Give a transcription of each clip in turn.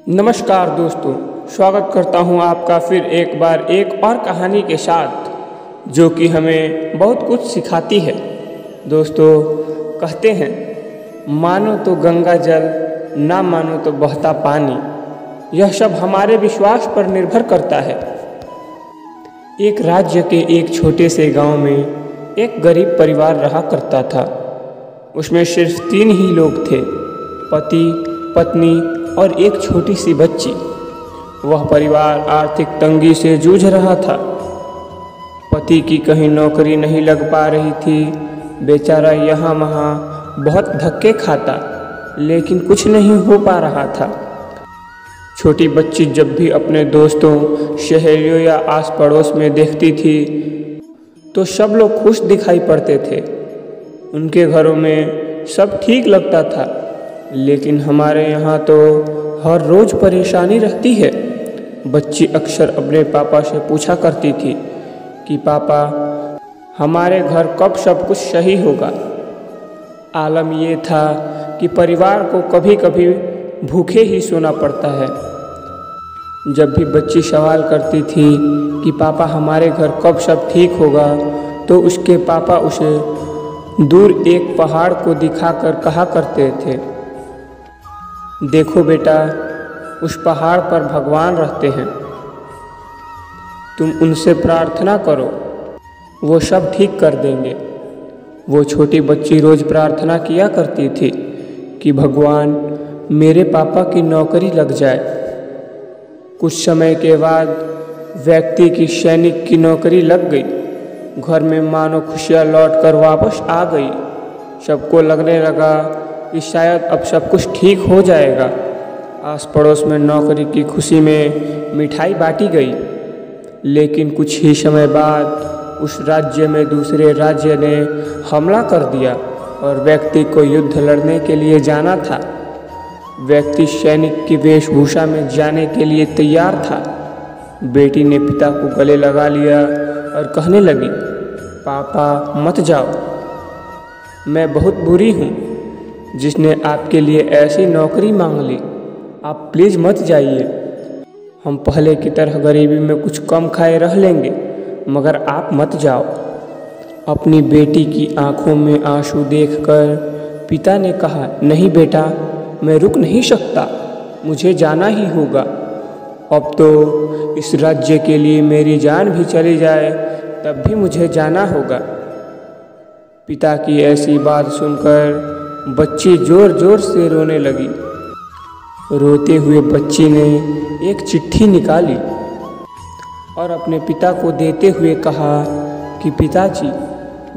नमस्कार दोस्तों, स्वागत करता हूं आपका फिर एक बार एक और कहानी के साथ जो कि हमें बहुत कुछ सिखाती है। दोस्तों, कहते हैं मानो तो गंगा जल, ना मानो तो बहता पानी। यह सब हमारे विश्वास पर निर्भर करता है। एक राज्य के एक छोटे से गांव में एक गरीब परिवार रहा करता था। उसमें सिर्फ 3 ही लोग थे, पति, पत्नी और एक छोटी सी बच्ची। वह परिवार आर्थिक तंगी से जूझ रहा था। पति की कहीं नौकरी नहीं लग पा रही थी। बेचारा यहाँ वहाँ बहुत धक्के खाता, लेकिन कुछ नहीं हो पा रहा था। छोटी बच्ची जब भी अपने दोस्तों, सहेलियों या आस पड़ोस में देखती थी तो सब लोग खुश दिखाई पड़ते थे। उनके घरों में सब ठीक लगता था, लेकिन हमारे यहाँ तो हर रोज़ परेशानी रहती है। बच्ची अक्सर अपने पापा से पूछा करती थी कि पापा, हमारे घर कब सब कुछ सही होगा। आलम ये था कि परिवार को कभी कभी भूखे ही सोना पड़ता है। जब भी बच्ची सवाल करती थी कि पापा हमारे घर कब सब ठीक होगा, तो उसके पापा उसे दूर एक पहाड़ को दिखाकर कहा करते थे, देखो बेटा, उस पहाड़ पर भगवान रहते हैं, तुम उनसे प्रार्थना करो, वो सब ठीक कर देंगे। वो छोटी बच्ची रोज़ प्रार्थना किया करती थी कि भगवान मेरे पापा की नौकरी लग जाए। कुछ समय के बाद व्यक्ति की सैनिक की नौकरी लग गई। घर में मानो खुशियाँ लौटकर वापस आ गई। सबको लगने लगा कि शायद अब सब कुछ ठीक हो जाएगा। आस पड़ोस में नौकरी की खुशी में मिठाई बांटी गई। लेकिन कुछ ही समय बाद उस राज्य में दूसरे राज्य ने हमला कर दिया और व्यक्ति को युद्ध लड़ने के लिए जाना था। व्यक्ति सैनिक की वेशभूषा में जाने के लिए तैयार था। बेटी ने पिता को गले लगा लिया और कहने लगी, पापा मत जाओ, मैं बहुत बुरी हूँ जिसने आपके लिए ऐसी नौकरी मांग ली। आप प्लीज़ मत जाइए। हम पहले की तरह गरीबी में कुछ कम खाए रह लेंगे, मगर आप मत जाओ। अपनी बेटी की आंखों में आंसू देखकर पिता ने कहा, नहीं बेटा, मैं रुक नहीं सकता, मुझे जाना ही होगा। अब तो इस राज्य के लिए मेरी जान भी चली जाए तब भी मुझे जाना होगा। पिता की ऐसी बात सुनकर बच्ची जोर जोर से रोने लगी। रोते हुए बच्ची ने एक चिट्ठी निकाली और अपने पिता को देते हुए कहा कि पिताजी,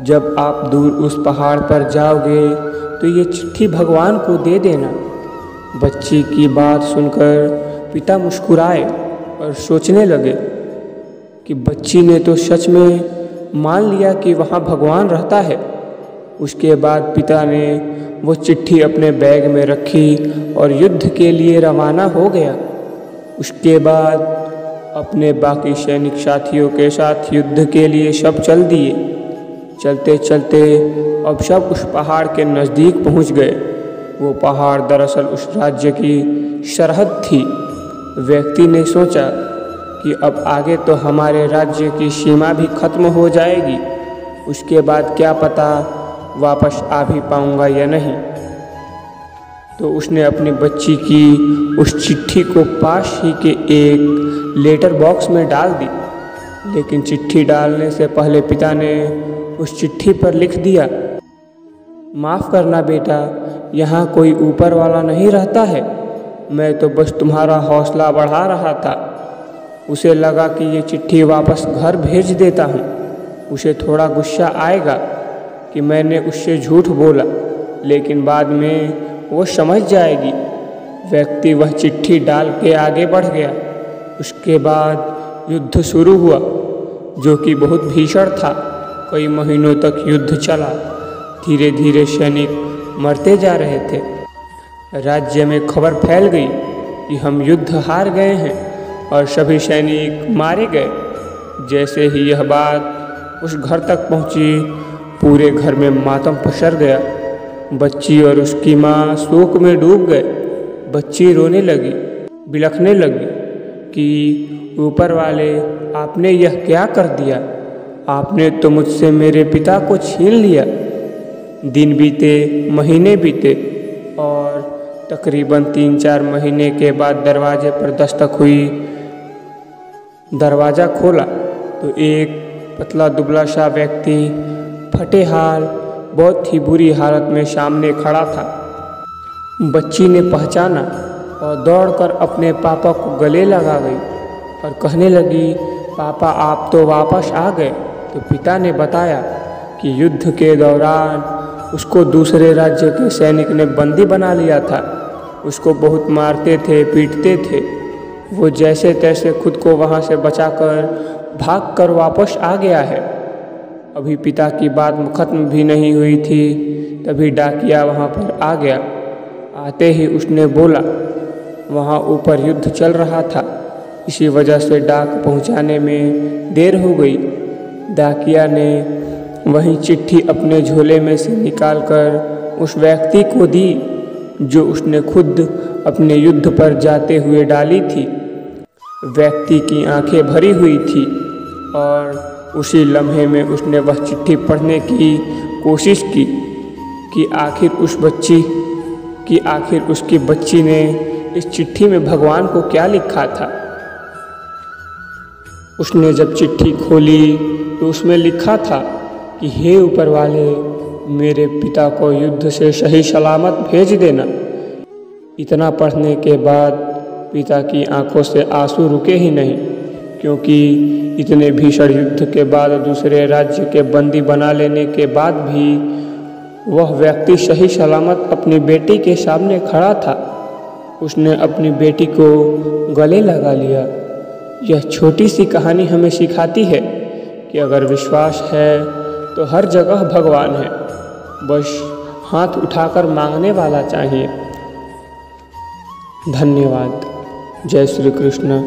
जब आप दूर उस पहाड़ पर जाओगे तो ये चिट्ठी भगवान को दे देना। बच्ची की बात सुनकर पिता मुस्कुराए और सोचने लगे कि बच्ची ने तो सच में मान लिया कि वहाँ भगवान रहता है। उसके बाद पिता ने वो चिट्ठी अपने बैग में रखी और युद्ध के लिए रवाना हो गया। उसके बाद अपने बाकी सैनिक साथियों के साथ युद्ध के लिए सब चल दिए। चलते चलते अब सब उस पहाड़ के नज़दीक पहुँच गए। वो पहाड़ दरअसल उस राज्य की सरहद थी। व्यक्ति ने सोचा कि अब आगे तो हमारे राज्य की सीमा भी खत्म हो जाएगी, उसके बाद क्या पता वापस आ भी पाऊंगा या नहीं। तो उसने अपनी बच्ची की उस चिट्ठी को पास ही के एक लेटर बॉक्स में डाल दी। लेकिन चिट्ठी डालने से पहले पिता ने उस चिट्ठी पर लिख दिया, माफ़ करना बेटा, यहाँ कोई ऊपर वाला नहीं रहता है, मैं तो बस तुम्हारा हौसला बढ़ा रहा था। उसे लगा कि ये चिट्ठी वापस घर भेज देता हूँ, उसे थोड़ा गुस्सा आएगा कि मैंने उससे झूठ बोला, लेकिन बाद में वो समझ जाएगी। व्यक्ति वह चिट्ठी डाल के आगे बढ़ गया। उसके बाद युद्ध शुरू हुआ, जो कि बहुत भीषण था। कई महीनों तक युद्ध चला। धीरे धीरे सैनिक मरते जा रहे थे। राज्य में खबर फैल गई कि हम युद्ध हार गए हैं और सभी सैनिक मारे गए। जैसे ही यह बात उस घर तक पहुंची, पूरे घर में मातम पसर गया। बच्ची और उसकी माँ शोक में डूब गए। बच्ची रोने लगी, बिलखने लगी कि ऊपर वाले, आपने यह क्या कर दिया? आपने तो मुझसे मेरे पिता को छीन लिया। दिन बीते, महीने बीते और तकरीबन 3-4 महीने के बाद दरवाजे पर दस्तक हुई। दरवाज़ा खोला तो एक पतला दुबला सा व्यक्ति फटे हाल, बहुत ही बुरी हालत में सामने खड़ा था। बच्ची ने पहचाना और दौड़कर अपने पापा को गले लगा गई और कहने लगी, पापा आप तो वापस आ गए। तो पिता ने बताया कि युद्ध के दौरान उसको दूसरे राज्य के सैनिक ने बंदी बना लिया था। उसको बहुत मारते थे, पीटते थे। वो जैसे तैसे खुद को वहाँ से बचाकर भागकर वापस आ गया है। अभी पिता की बात ख़त्म भी नहीं हुई थी, तभी डाकिया वहाँ पर आ गया। आते ही उसने बोला, वहाँ ऊपर युद्ध चल रहा था, इसी वजह से डाक पहुँचाने में देर हो गई। डाकिया ने वही चिट्ठी अपने झोले में से निकालकर उस व्यक्ति को दी जो उसने खुद अपने युद्ध पर जाते हुए डाली थी। व्यक्ति की आंखें भरी हुई थी और उसी लम्हे में उसने वह चिट्ठी पढ़ने की कोशिश की कि आखिर उसकी बच्ची ने इस चिट्ठी में भगवान को क्या लिखा था। उसने जब चिट्ठी खोली तो उसमें लिखा था कि हे ऊपर वाले, मेरे पिता को युद्ध से सही सलामत भेज देना। इतना पढ़ने के बाद पिता की आंखों से आंसू रुके ही नहीं, क्योंकि इतने भीषण युद्ध के बाद दूसरे राज्य के बंदी बना लेने के बाद भी वह व्यक्ति सही सलामत अपनी बेटी के सामने खड़ा था। उसने अपनी बेटी को गले लगा लिया। यह छोटी सी कहानी हमें सिखाती है कि अगर विश्वास है तो हर जगह भगवान है, बस हाथ उठाकर मांगने वाला चाहिए। धन्यवाद। जय श्री कृष्ण।